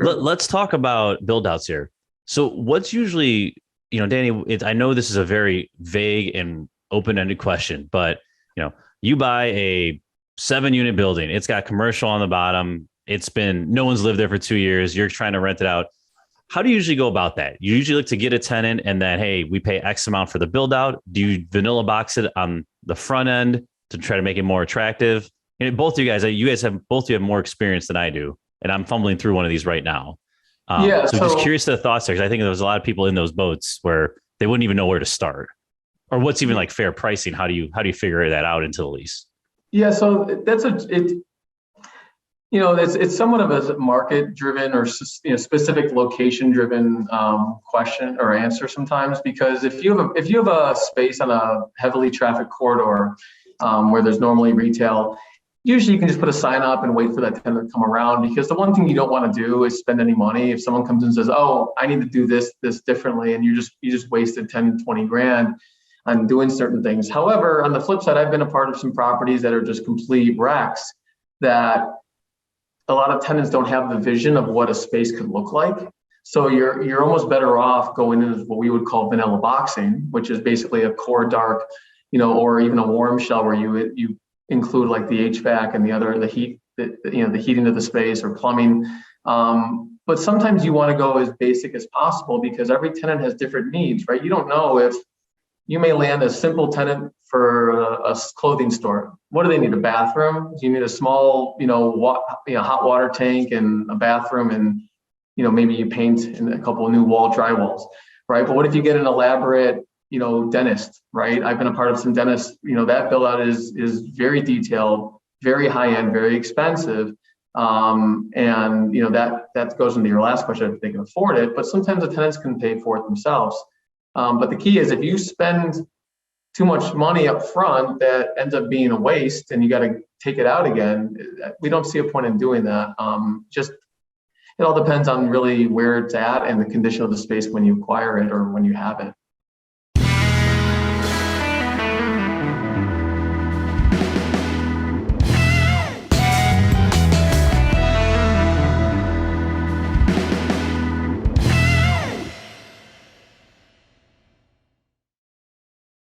Let's talk about build outs here. So what's usually, Danny, I know this is a very vague and open-ended question, but you buy a 7-unit building. It's got commercial on the bottom. No one's lived there for 2 years. You're trying to rent it out. How do you usually go about that? You usually look to get a tenant and then, hey, we pay X amount for the build out. Do you vanilla box it on the front end to try to make it more attractive? And both of you guys, both of you have more experience than I do. And I'm fumbling through one of these right now. So just curious to the thoughts there, because I think there was a lot of people in those boats where they wouldn't even know where to start, or what's even like fair pricing. How do you figure that out into the lease? Yeah, so it's somewhat of a market driven or specific location driven question or answer sometimes, because if you have a space on a heavily trafficked corridor where there's normally retail, usually you can just put a sign up and wait for that tenant to come around, because the one thing you don't want to do is spend any money. If someone comes in and says, oh, I need to do this differently, and you just wasted 10, 20 grand on doing certain things. However, on the flip side, I've been a part of some properties that are just complete wrecks, that a lot of tenants don't have the vision of what a space could look like. So you're almost better off going into what we would call vanilla boxing, which is basically a core dark, or even a warm shell where you include like the HVAC and the heat, the heating of the space or plumbing. But sometimes you want to go as basic as possible, because every tenant has different needs, right? You don't know if you may land a simple tenant for a clothing store. What do they need? A bathroom? Do you need a small, hot water tank and a bathroom, and maybe you paint in a couple of new drywalls, right? But what if you get an elaborate, dentist, right? I've been a part of some dentists. That build out is very detailed, very high end, very expensive, and that goes into your last question, if they can afford it. But sometimes the tenants can pay for it themselves. But the key is, if you spend too much money up front, that ends up being a waste and you got to take it out again. We don't see a point in doing that. It all depends on really where it's at and the condition of the space when you acquire it or when you have it.